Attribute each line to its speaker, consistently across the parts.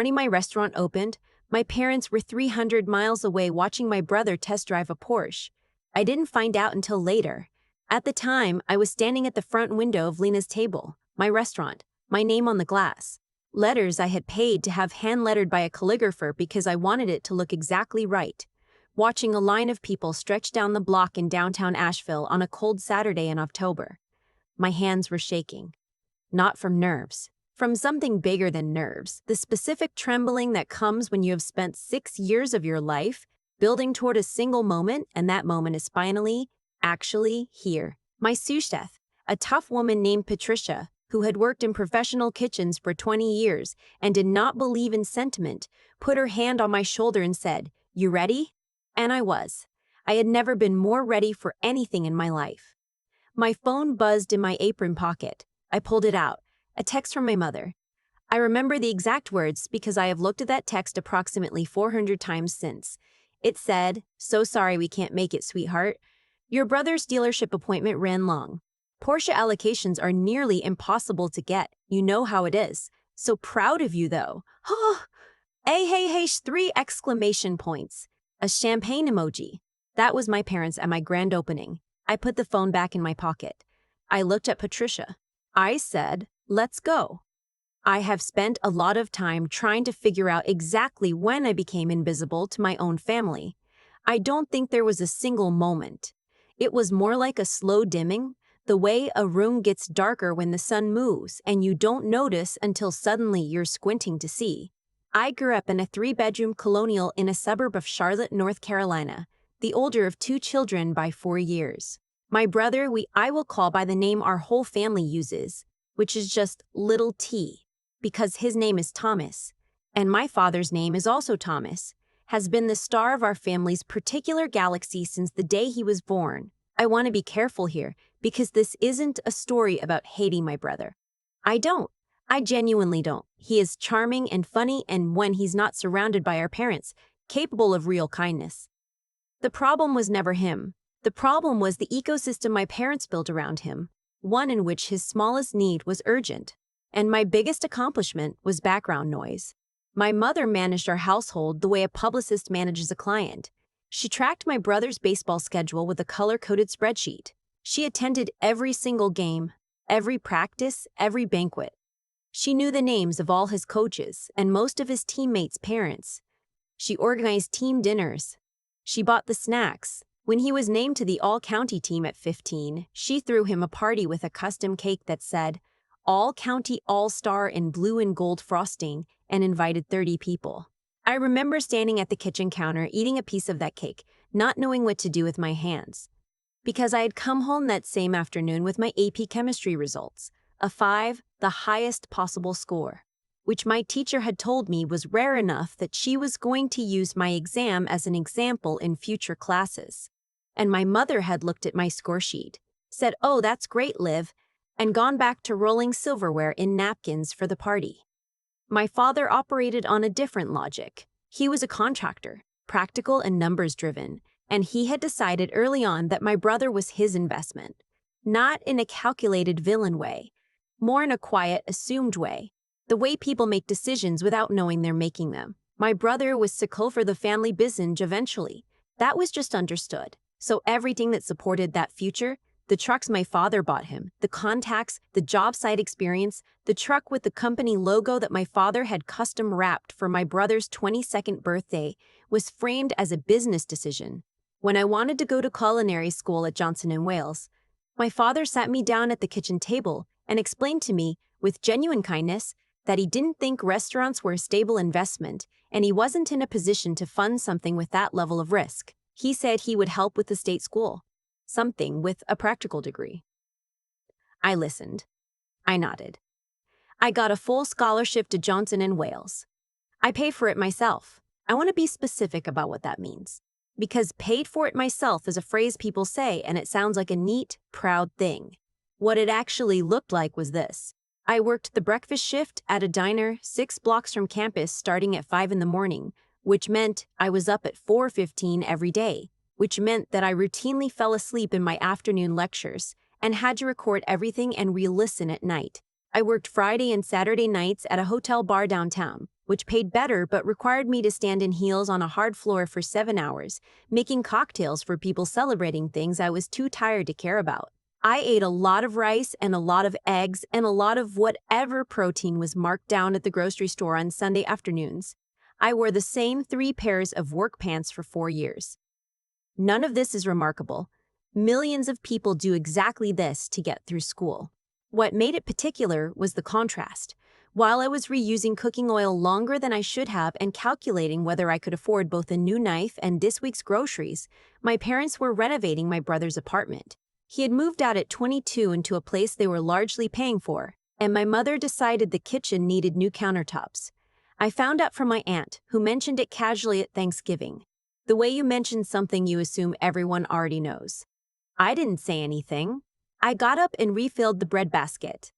Speaker 1: morning my restaurant opened, my parents were 300 miles away watching my brother test drive a Porsche. I didn't find out until later. At the time, I was standing at the front window of Lena's table, my restaurant, my name on the glass. Letters I had paid to have hand-lettered by a calligrapher because I wanted it to look exactly right. Watching a line of people stretch down the block in downtown Asheville on a cold Saturday in October. My hands were shaking. Not from nerves. From something bigger than nerves, the specific trembling that comes when you have spent 6 years of your life building toward a single moment, and that moment is finally, actually, here. My sous chef, a tough woman named Patricia, who had worked in professional kitchens for 20 years and did not believe in sentiment, put her hand on my shoulder and said, "You ready?" And I was. I had never been more ready for anything in my life. My phone buzzed in my apron pocket. I pulled it out. A text from my mother. I remember the exact words because I have looked at that text approximately 400 times since. It said, "So sorry we can't make it, sweetheart. Your brother's dealership appointment ran long. Porsche allocations are nearly impossible to get. You know how it is. So proud of you, though." Oh, hey, 3 exclamation points. A champagne emoji. That was my parents at my grand opening. I put the phone back in my pocket. I looked at Patricia. I said, "Let's go." I have spent a lot of time trying to figure out exactly when I became invisible to my own family. I don't think there was a single moment. It was more like a slow dimming, the way a room gets darker when the sun moves and you don't notice until suddenly you're squinting to see. I grew up in a 3-bedroom colonial in a suburb of Charlotte, North Carolina, the older of 2 children by 4 years. My brother I will call by the name our whole family uses, which is just Little T, because his name is Thomas, and my father's name is also Thomas, has been the star of our family's particular galaxy since the day he was born. I want to be careful here, because this isn't a story about hating my brother. I genuinely don't. He is charming and funny, and when he's not surrounded by our parents, capable of real kindness. The problem was never him. The problem was the ecosystem my parents built around him, one in which his smallest need was urgent. And my biggest accomplishment was background noise. My mother managed our household the way a publicist manages a client. She tracked my brother's baseball schedule with a color-coded spreadsheet. She attended every single game, every practice, every banquet. She knew the names of all his coaches and most of his teammates' parents. She organized team dinners. She bought the snacks. When he was named to the all-county team at 15, she threw him a party with a custom cake that said, "All-County All-Star" in blue and gold frosting, and invited 30 people. I remember standing at the kitchen counter eating a piece of that cake, not knowing what to do with my hands. Because I had come home that same afternoon with my AP chemistry results, a 5, the highest possible score, which my teacher had told me was rare enough that she was going to use my exam as an example in future classes. And my mother had looked at my score sheet, said, "Oh, that's great, Liv," and gone back to rolling silverware in napkins for the party. My father operated on a different logic. He was a contractor, practical and numbers-driven, and he had decided early on that my brother was his investment. Not in a calculated villain way, more in a quiet, assumed way, the way people make decisions without knowing they're making them. My brother was to go for the family business eventually. That was just understood. So everything that supported that future, the trucks my father bought him, the contacts, the job site experience, the truck with the company logo that my father had custom wrapped for my brother's 22nd birthday, was framed as a business decision. When I wanted to go to culinary school at Johnson & Wales, my father sat me down at the kitchen table and explained to me, with genuine kindness, that he didn't think restaurants were a stable investment and he wasn't in a position to fund something with that level of risk. He said he would help with the state school, something with a practical degree. I listened. I nodded. I got a full scholarship to Johnson & Wales. I pay for it myself. I want to be specific about what that means. Because paid for it myself is a phrase people say and it sounds like a neat, proud thing. What it actually looked like was this. I worked the breakfast shift at a diner 6 blocks from campus starting at 5 in the morning, which meant I was up at 4:15 every day, which meant that I routinely fell asleep in my afternoon lectures and had to record everything and re-listen at night. I worked Friday and Saturday nights at a hotel bar downtown, which paid better but required me to stand in heels on a hard floor for 7 hours, making cocktails for people celebrating things I was too tired to care about. I ate a lot of rice and a lot of eggs and a lot of whatever protein was marked down at the grocery store on Sunday afternoons. I wore the same 3 pairs of work pants for 4 years. None of this is remarkable. Millions of people do exactly this to get through school. What made it particular was the contrast. While I was reusing cooking oil longer than I should have and calculating whether I could afford both a new knife and this week's groceries, my parents were renovating my brother's apartment. He had moved out at 22 into a place they were largely paying for, and my mother decided the kitchen needed new countertops. I found out from my aunt, who mentioned it casually at Thanksgiving. The way you mention something you assume everyone already knows. I didn't say anything. I got up and refilled the breadbasket.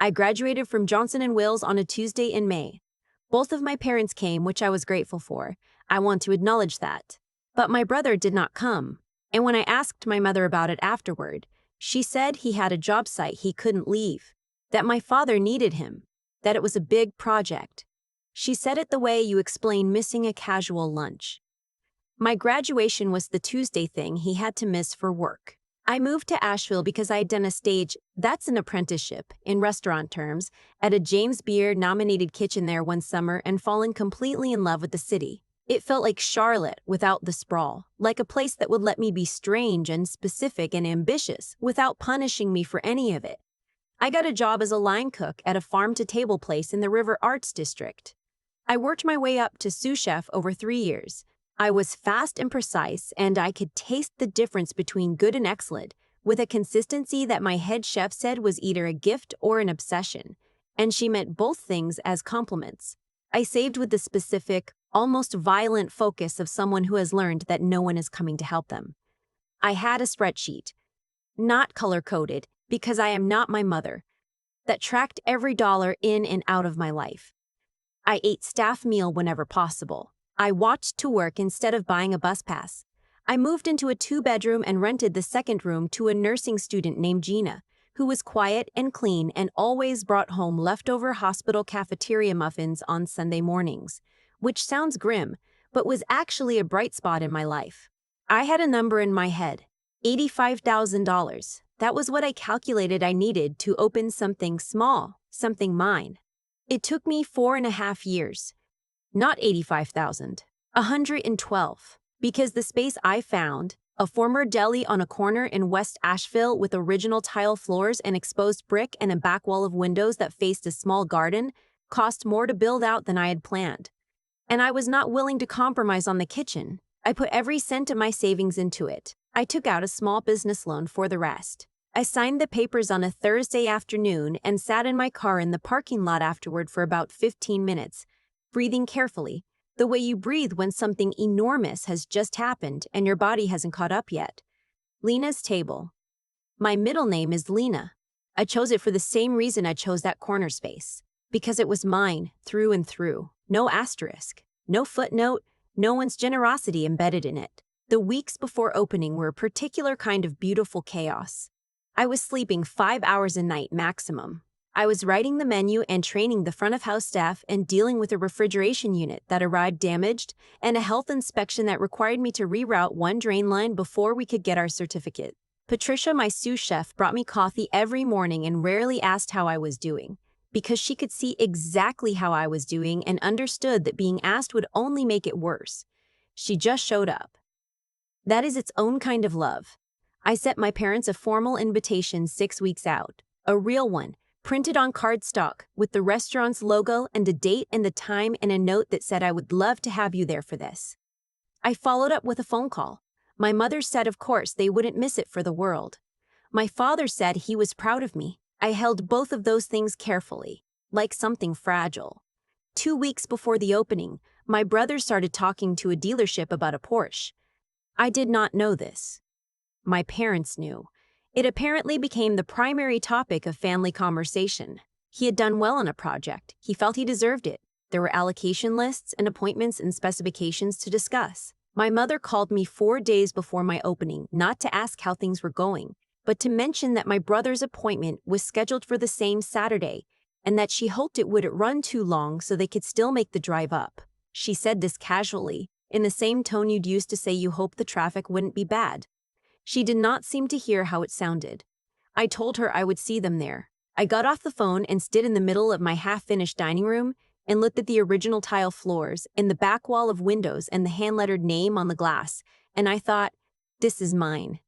Speaker 1: I graduated from Johnson & Wales on a Tuesday in May. Both of my parents came, which I was grateful for. I want to acknowledge that. But my brother did not come. And when I asked my mother about it afterward, she said he had a job site he couldn't leave, that my father needed him, that it was a big project. She said it the way you explain missing a casual lunch. My graduation was the Tuesday thing he had to miss for work. I moved to Asheville because I had done a stage, that's an apprenticeship, in restaurant terms, at a James Beard-nominated kitchen there one summer and fallen completely in love with the city. It felt like Charlotte without the sprawl, like a place that would let me be strange and specific and ambitious without punishing me for any of it. I got a job as a line cook at a farm-to-table place in the River Arts District. I worked my way up to sous chef over 3 years. I was fast and precise, and I could taste the difference between good and excellent, with a consistency that my head chef said was either a gift or an obsession, and she meant both things as compliments. I saved with the specific, almost violent focus of someone who has learned that no one is coming to help them. I had a spreadsheet, not color-coded, because I am not my mother, that tracked every dollar in and out of my life. I ate staff meal whenever possible. I walked to work instead of buying a bus pass. I moved into a 2-bedroom and rented the second room to a nursing student named Gina, who was quiet and clean and always brought home leftover hospital cafeteria muffins on Sunday mornings, which sounds grim, but was actually a bright spot in my life. I had a number in my head, $85,000. That was what I calculated I needed to open something small, something mine. It took me 4.5 years. Not 85,000, 112, because the space I found, a former deli on a corner in West Asheville with original tile floors and exposed brick and a back wall of windows that faced a small garden, cost more to build out than I had planned. And I was not willing to compromise on the kitchen. I put every cent of my savings into it. I took out a small business loan for the rest. I signed the papers on a Thursday afternoon and sat in my car in the parking lot afterward for about 15 minutes, breathing carefully, the way you breathe when something enormous has just happened and your body hasn't caught up yet. Lena's table. My middle name is Lena. I chose it for the same reason I chose that corner space, because it was mine through and through. No asterisk, no footnote, no one's generosity embedded in it. The weeks before opening were a particular kind of beautiful chaos. I was sleeping 5 hours a night maximum. I was writing the menu and training the front-of-house staff and dealing with a refrigeration unit that arrived damaged and a health inspection that required me to reroute one drain line before we could get our certificate. Patricia, my sous chef, brought me coffee every morning and rarely asked how I was doing, because she could see exactly how I was doing and understood that being asked would only make it worse. She just showed up. That is its own kind of love. I sent my parents a formal invitation 6 weeks out, a real one, printed on cardstock with the restaurant's logo and a date and the time and a note that said I would love to have you there for this. I followed up with a phone call. My mother said of course they wouldn't miss it for the world. My father said he was proud of me. I held both of those things carefully, like something fragile. 2 weeks before the opening, my brother started talking to a dealership about a Porsche. I did not know this. My parents knew. It apparently became the primary topic of family conversation. He had done well on a project. He felt he deserved it. There were allocation lists and appointments and specifications to discuss. My mother called me 4 days before my opening, not to ask how things were going, but to mention that my brother's appointment was scheduled for the same Saturday, and that she hoped it wouldn't run too long so they could still make the drive up. She said this casually, in the same tone you'd use to say you hope the traffic wouldn't be bad. She did not seem to hear how it sounded. I told her I would see them there. I got off the phone and stood in the middle of my half-finished dining room and looked at the original tile floors and the back wall of windows and the hand-lettered name on the glass, and I thought, this is mine.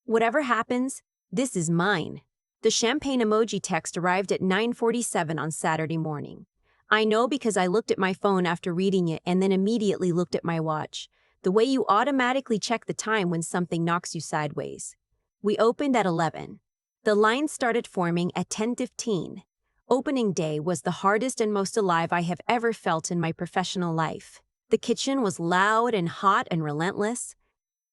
Speaker 1: Whatever happens, this is mine. The champagne emoji text arrived at 9:47 on Saturday morning. I know because I looked at my phone after reading it and then immediately looked at my watch, the way you automatically check the time when something knocks you sideways. We opened at 11. The line started forming at 10:15. Opening day was the hardest and most alive I have ever felt in my professional life. The kitchen was loud and hot and relentless,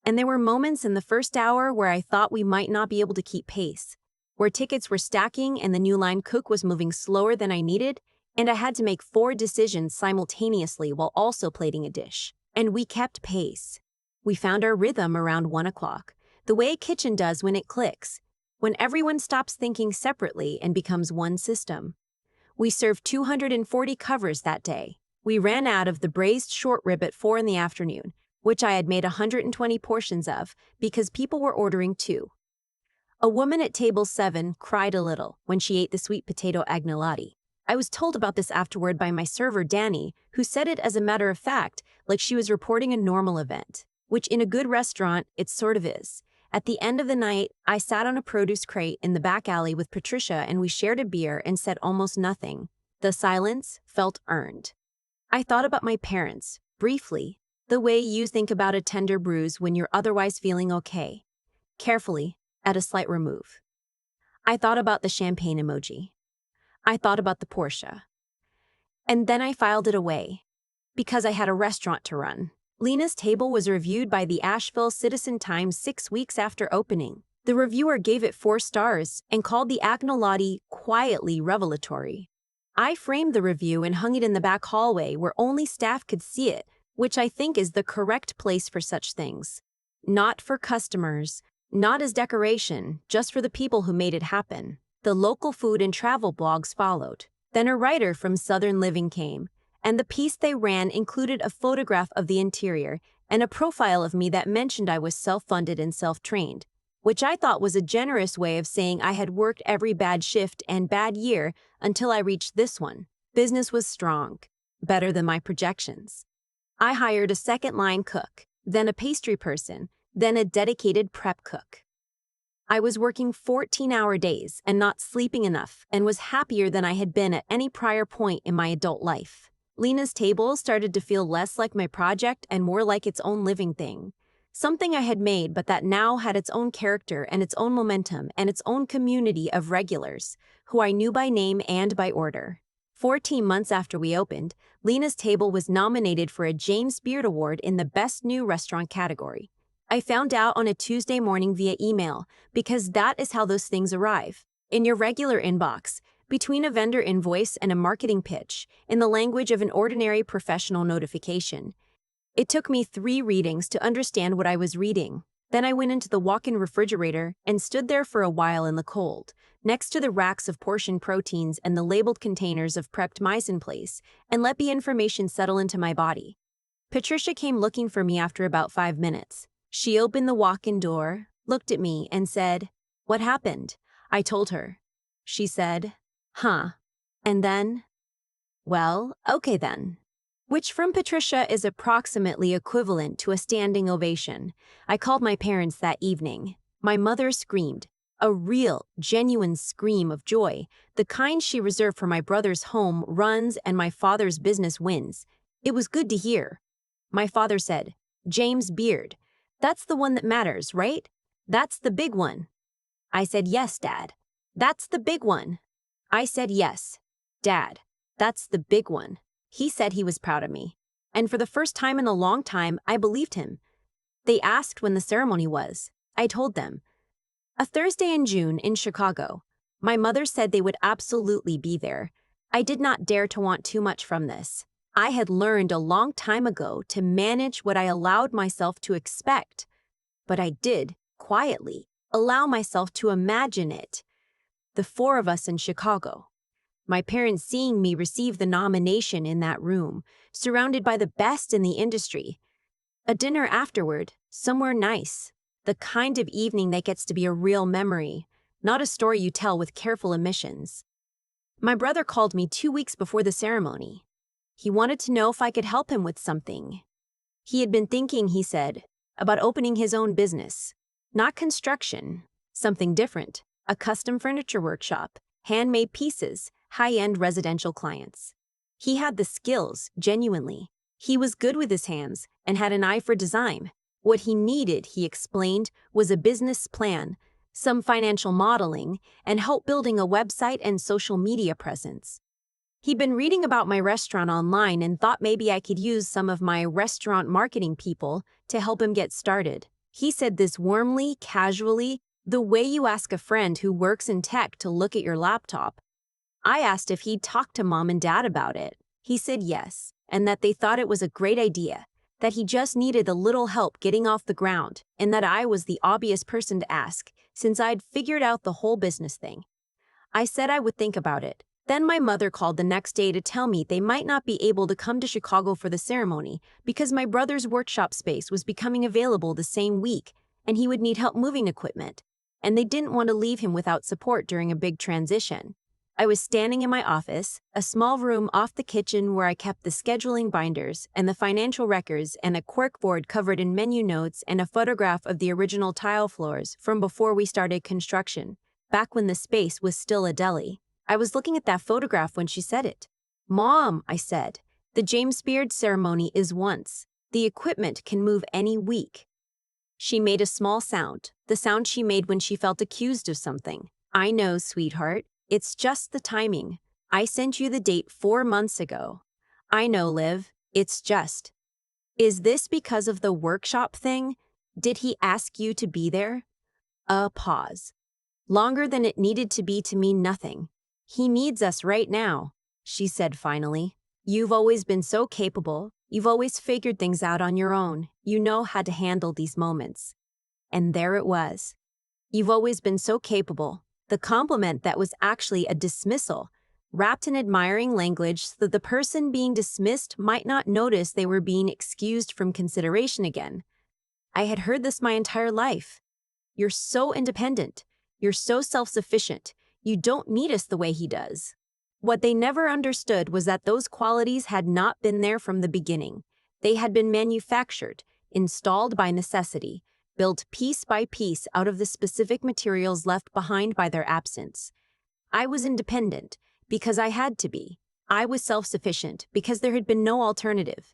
Speaker 1: and there were moments in the first hour where I thought we might not be able to keep pace, where tickets were stacking and the new line cook was moving slower than I needed, and I had to make 4 decisions simultaneously while also plating a dish. And we kept pace. We found our rhythm around 1 o'clock, the way a kitchen does when it clicks, when everyone stops thinking separately and becomes one system. We served 240 covers that day. We ran out of the braised short rib at 4 in the afternoon, which I had made 120 portions of because people were ordering 2. A woman at table 7 cried a little when she ate the sweet potato agnolotti. I was told about this afterward by my server Danny, who said it as a matter of fact, like she was reporting a normal event, which in a good restaurant, it sort of is. At the end of the night, I sat on a produce crate in the back alley with Patricia and we shared a beer and said almost nothing. The silence felt earned. I thought about my parents, briefly, the way you think about a tender bruise when you're otherwise feeling okay. Carefully, at a slight remove. I thought about the champagne emoji. I thought about the Porsche. And then I filed it away, because I had a restaurant to run. Lena's table was reviewed by the Asheville Citizen-Times 6 weeks after opening. The reviewer gave it 4 stars and called the agnolotti quietly revelatory. I framed the review and hung it in the back hallway where only staff could see it, which I think is the correct place for such things. Not for customers, not as decoration, just for the people who made it happen. The local food and travel blogs followed. Then a writer from Southern Living came, and the piece they ran included a photograph of the interior and a profile of me that mentioned I was self-funded and self-trained, which I thought was a generous way of saying I had worked every bad shift and bad year until I reached this one. Business was strong, better than my projections. I hired a second-line cook, then a pastry person, then a dedicated prep cook. I was working 14-hour days and not sleeping enough and was happier than I had been at any prior point in my adult life. Lena's table started to feel less like my project and more like its own living thing. Something I had made but that now had its own character and its own momentum and its own community of regulars, who I knew by name and by order. 14 months after we opened, Lena's table was nominated for a James Beard Award in the Best New Restaurant category. I found out on a Tuesday morning via email, because that is how those things arrive. In your regular inbox, between a vendor invoice and a marketing pitch, in the language of an ordinary professional notification. It took me 3 readings to understand what I was reading. Then I went into the walk-in refrigerator and stood there for a while in the cold, next to the racks of portion proteins and the labeled containers of prepped mise en place, and let the information settle into my body. Patricia came looking for me after about 5 minutes. She opened the walk-in door, looked at me, and said, "What happened?" I told her. She said, "Huh. And then?" "Well, okay then." Which from Patricia is approximately equivalent to a standing ovation. I called my parents that evening. My mother screamed. A real, genuine scream of joy, the kind she reserved for my brother's home runs and my father's business wins. It was good to hear. My father said, "James Beard. That's the one that matters, right? That's the big one." I said, "Yes, Dad. That's the big one." I said, "Yes, Dad. That's the big one." He said he was proud of me. And for the first time in a long time, I believed him. They asked when the ceremony was. I told them. A Thursday in June in Chicago. My mother said they would absolutely be there. I did not dare to want too much from this. I had learned a long time ago to manage what I allowed myself to expect. But I did, quietly, allow myself to imagine it. The 4 of us in Chicago. My parents seeing me receive the nomination in that room, surrounded by the best in the industry. A dinner afterward, somewhere nice. The kind of evening that gets to be a real memory, not a story you tell with careful omissions. My brother called me 2 weeks before the ceremony. He wanted to know if I could help him with something. He had been thinking, he said, about opening his own business. Not construction, something different, a custom furniture workshop, handmade pieces, high-end residential clients. He had the skills, genuinely. He was good with his hands and had an eye for design. What he needed, he explained, was a business plan, some financial modeling, and help building a website and social media presence. He'd been reading about my restaurant online and thought maybe I could use some of my restaurant marketing people to help him get started. He said this warmly, casually, the way you ask a friend who works in tech to look at your laptop. I asked if he'd talked to mom and dad about it. He said yes, and that they thought it was a great idea, that he just needed a little help getting off the ground, and that I was the obvious person to ask, since I'd figured out the whole business thing. I said I would think about it. Then my mother called the next day to tell me they might not be able to come to Chicago for the ceremony because my brother's workshop space was becoming available the same week and he would need help moving equipment, and they didn't want to leave him without support during a big transition. I was standing in my office, a small room off the kitchen where I kept the scheduling binders and the financial records and a corkboard covered in menu notes and a photograph of the original tile floors from before we started construction, back when the space was still a deli. I was looking at that photograph when she said it. "Mom," I said, "the James Beard ceremony is once. The equipment can move any week." She made a small sound, the sound she made when she felt accused of something. "I know, sweetheart. It's just the timing. I sent you the date 4 months ago." "I know, Liv. It's just." "Is this because of the workshop thing? Did he ask you to be there?" A pause. Longer than it needed to be to mean nothing. "He needs us right now," she said finally. "You've always been so capable. You've always figured things out on your own. You know how to handle these moments." And there it was. "You've always been so capable." The compliment that was actually a dismissal, wrapped in admiring language so that the person being dismissed might not notice they were being excused from consideration again. I had heard this my entire life. "You're so independent. You're so self-sufficient. You don't need us the way he does." What they never understood was that those qualities had not been there from the beginning. They had been manufactured, installed by necessity, built piece by piece out of the specific materials left behind by their absence. I was independent because I had to be. I was self-sufficient because there had been no alternative.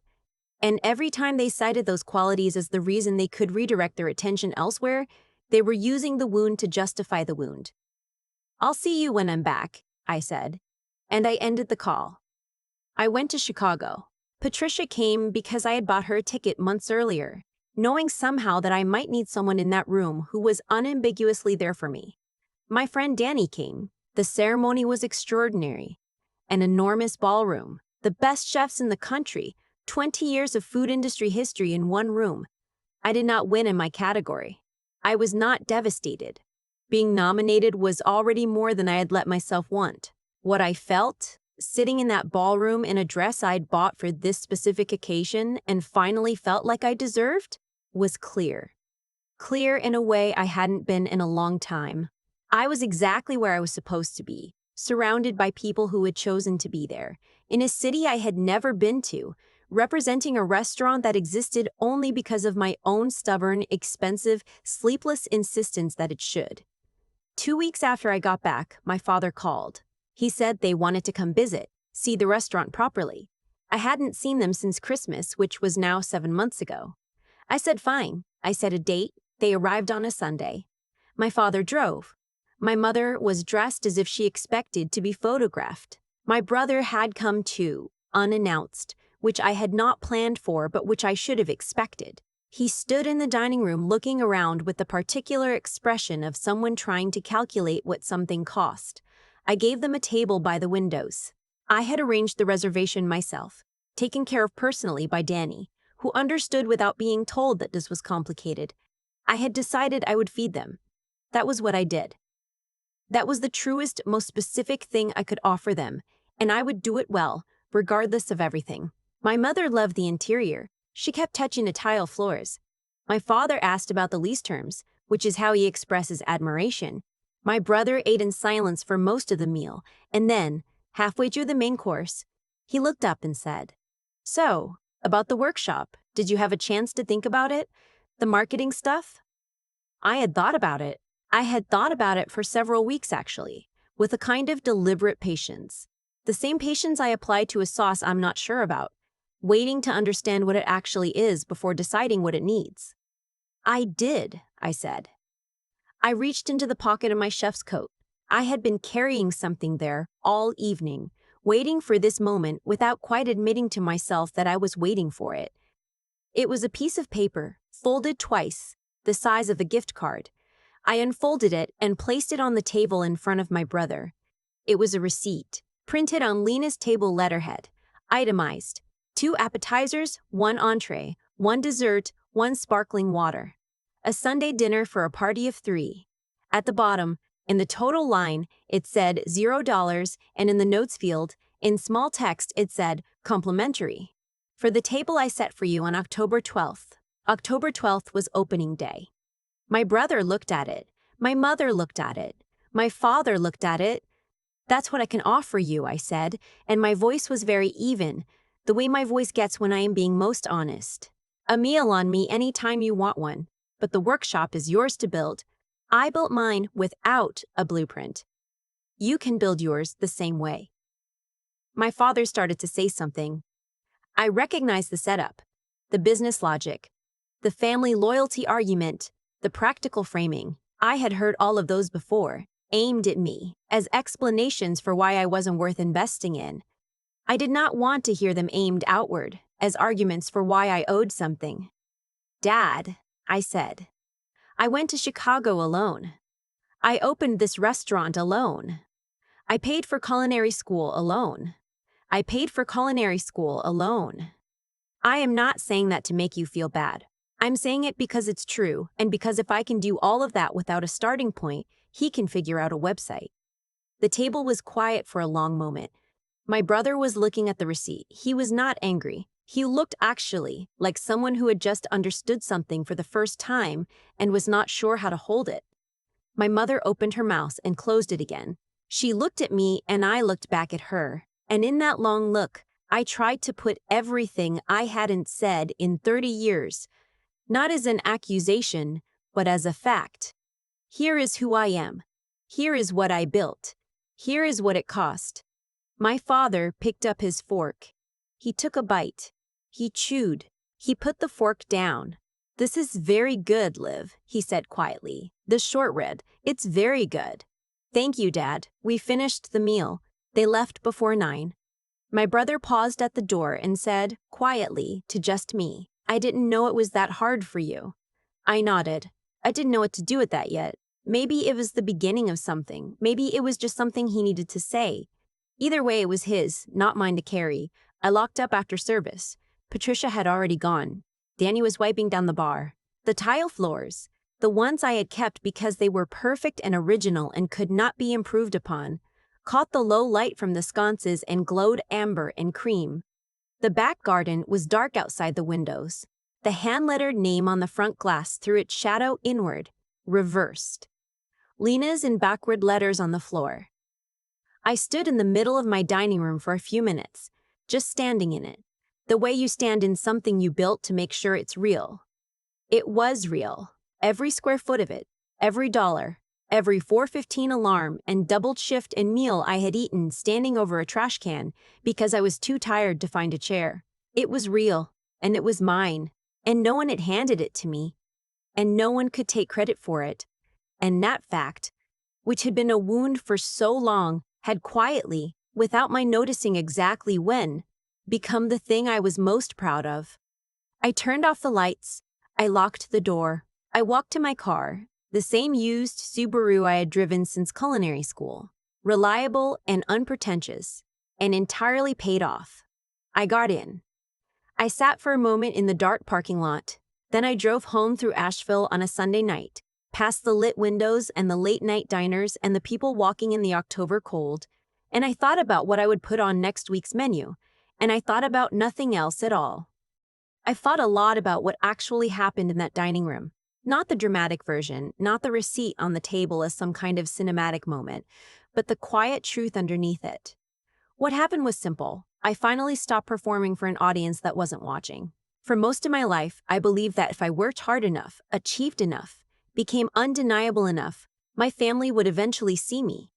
Speaker 1: And every time they cited those qualities as the reason they could redirect their attention elsewhere, they were using the wound to justify the wound. "I'll see you when I'm back," I said, and I ended the call. I went to Chicago. Patricia came because I had bought her a ticket months earlier, knowing somehow that I might need someone in that room who was unambiguously there for me. My friend Danny came. The ceremony was extraordinary. An enormous ballroom, the best chefs in the country, 20 years of food industry history in one room. I did not win in my category. I was not devastated. Being nominated was already more than I had let myself want. What I felt, sitting in that ballroom in a dress I'd bought for this specific occasion and finally felt like I deserved, was clear. Clear in a way I hadn't been in a long time. I was exactly where I was supposed to be, surrounded by people who had chosen to be there, in a city I had never been to, representing a restaurant that existed only because of my own stubborn, expensive, sleepless insistence that it should. 2 weeks after I got back, my father called. He said they wanted to come visit, see the restaurant properly. I hadn't seen them since Christmas, which was now 7 months ago. I said fine. I set a date. They arrived on a Sunday. My father drove. My mother was dressed as if she expected to be photographed. My brother had come too, unannounced, which I had not planned for but which I should have expected. He stood in the dining room looking around with the particular expression of someone trying to calculate what something cost. I gave them a table by the windows. I had arranged the reservation myself, taken care of personally by Danny, who understood without being told that this was complicated. I had decided I would feed them. That was what I did. That was the truest, most specific thing I could offer them, and I would do it well, regardless of everything. My mother loved the interior. She kept touching the tile floors. My father asked about the lease terms, which is how he expresses admiration. My brother ate in silence for most of the meal, and then, halfway through the main course, he looked up and said, "So, about the workshop, did you have a chance to think about it? The marketing stuff?" I had thought about it. I had thought about it for several weeks, actually, with a kind of deliberate patience. The same patience I apply to a sauce I'm not sure about, waiting to understand what it actually is before deciding what it needs. "I did," I said. I reached into the pocket of my chef's coat. I had been carrying something there all evening, waiting for this moment without quite admitting to myself that I was waiting for it. It was a piece of paper, folded twice, the size of a gift card. I unfolded it and placed it on the table in front of my brother. It was a receipt, printed on Lena's table letterhead, itemized: 2 appetizers, 1 entree, 1 dessert, 1 sparkling water. A Sunday dinner for a party of 3. At the bottom, in the total line, it said $0, and in the notes field, in small text, it said complimentary. "For the table I set for you on October 12th. October 12th was opening day." My brother looked at it. My mother looked at it. My father looked at it. "That's what I can offer you," I said, and my voice was very even, the way my voice gets when I am being most honest. "A meal on me any time you want one, but the workshop is yours to build. I built mine without a blueprint. You can build yours the same way." My father started to say something. I recognized the setup, the business logic, the family loyalty argument, the practical framing. I had heard all of those before, aimed at me, as explanations for why I wasn't worth investing in. I did not want to hear them aimed outward, as arguments for why I owed something. "Dad," I said, "I went to Chicago alone. I opened this restaurant alone. I paid for culinary school alone. I paid for culinary school alone." I am not saying that to make you feel bad. I'm saying it because it's true, and because if I can do all of that without a starting point, he can figure out a website. The table was quiet for a long moment. My brother was looking at the receipt. He was not angry. He looked actually like someone who had just understood something for the first time and was not sure how to hold it. My mother opened her mouth and closed it again. She looked at me and I looked back at her, and in that long look, I tried to put everything I hadn't said in 30 years, not as an accusation, but as a fact. Here is who I am. Here is what I built. Here is what it cost. My father picked up his fork. He took a bite. He chewed. He put the fork down. "This is very good, Liv," he said quietly. "The short rib, it's very good." "Thank you, Dad." We finished the meal. They left before 9. My brother paused at the door and said, quietly, to just me, "I didn't know it was that hard for you." I nodded. I didn't know what to do with that yet. Maybe it was the beginning of something. Maybe it was just something he needed to say. Either way, it was his, not mine to carry. I locked up after service. Patricia had already gone. Danny was wiping down the bar. The tile floors, the ones I had kept because they were perfect and original and could not be improved upon, caught the low light from the sconces and glowed amber and cream. The back garden was dark outside the windows. The hand-lettered name on the front glass threw its shadow inward, reversed. Lena's in backward letters on the floor. I stood in the middle of my dining room for a few minutes, just standing in it, the way you stand in something you built to make sure it's real. It was real, every square foot of it, every dollar, every 4:15 alarm and doubled shift and meal I had eaten standing over a trash can because I was too tired to find a chair. It was real, and it was mine, and no one had handed it to me, and no one could take credit for it. And that fact, which had been a wound for so long, had quietly, without my noticing exactly when, become the thing I was most proud of. I turned off the lights. I locked the door. I walked to my car, the same used Subaru I had driven since culinary school, reliable and unpretentious, and entirely paid off. I got in. I sat for a moment in the dark parking lot. Then I drove home through Asheville on a Sunday night, past the lit windows and the late-night diners and the people walking in the October cold, and I thought about what I would put on next week's menu, and I thought about nothing else at all. I thought a lot about what actually happened in that dining room. Not the dramatic version, not the receipt on the table as some kind of cinematic moment, but the quiet truth underneath it. What happened was simple. I finally stopped performing for an audience that wasn't watching. For most of my life, I believed that if I worked hard enough, achieved enough, became undeniable enough, my family would eventually see me.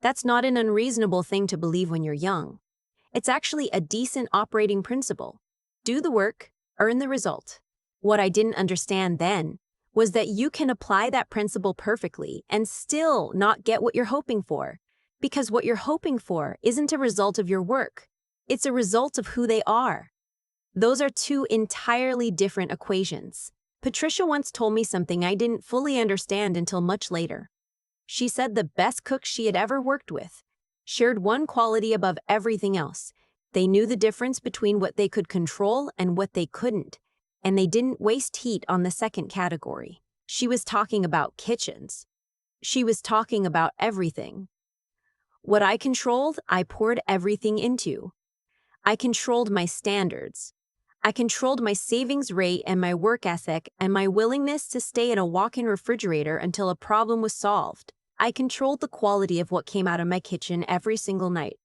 Speaker 1: That's not an unreasonable thing to believe when you're young. It's actually a decent operating principle. Do the work, earn the result. What I didn't understand then was that you can apply that principle perfectly and still not get what you're hoping for, because what you're hoping for isn't a result of your work. It's a result of who they are. Those are two entirely different equations. Patricia once told me something I didn't fully understand until much later. She said the best cooks she had ever worked with shared one quality above everything else. They knew the difference between what they could control and what they couldn't, and they didn't waste heat on the second category. She was talking about kitchens. She was talking about everything. What I controlled, I poured everything into. I controlled my standards. I controlled my savings rate and my work ethic and my willingness to stay in a walk-in refrigerator until a problem was solved. I controlled the quality of what came out of my kitchen every single night.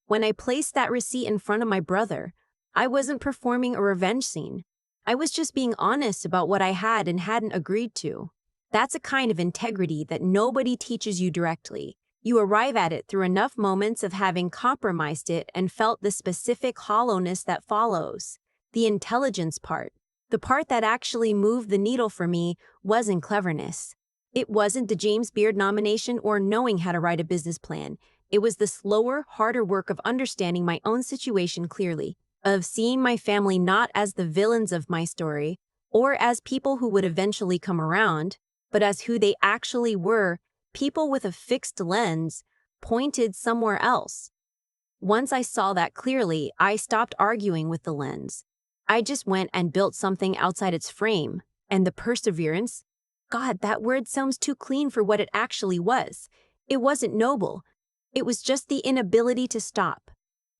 Speaker 1: When I placed that receipt in front of my brother, I wasn't performing a revenge scene. I was just being honest about what I had and hadn't agreed to. That's a kind of integrity that nobody teaches you directly. You arrive at it through enough moments of having compromised it and felt the specific hollowness that follows. The intelligence part, the part that actually moved the needle for me, wasn't cleverness. It wasn't the James Beard nomination or knowing how to write a business plan. It was the slower, harder work of understanding my own situation clearly, of seeing my family not as the villains of my story, or as people who would eventually come around, but as who they actually were, people with a fixed lens, pointed somewhere else. Once I saw that clearly, I stopped arguing with the lens. I just went and built something outside its frame, and the perseverance, God, that word sounds too clean for what it actually was. It wasn't noble. It was just the inability to stop.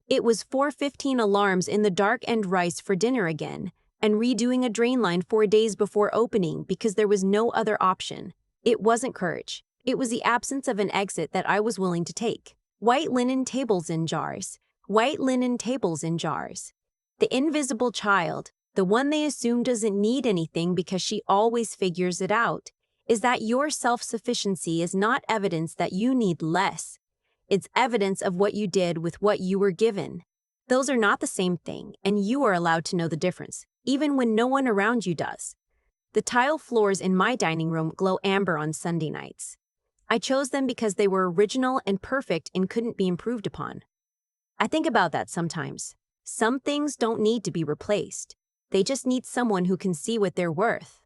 Speaker 1: It was 4:15 alarms in the dark and rice for dinner again, and redoing a drain line 4 days before opening because there was no other option. It wasn't courage. It was the absence of an exit that I was willing to take. White linen tables in jars. White linen tables in jars. The invisible child, the one they assume doesn't need anything because she always figures it out, is that your self-sufficiency is not evidence that you need less. It's evidence of what you did with what you were given. Those are not the same thing, and you are allowed to know the difference, even when no one around you does. The tile floors in my dining room glow amber on Sunday nights. I chose them because they were original and perfect and couldn't be improved upon. I think about that sometimes. Some things don't need to be replaced. They just need someone who can see what they're worth.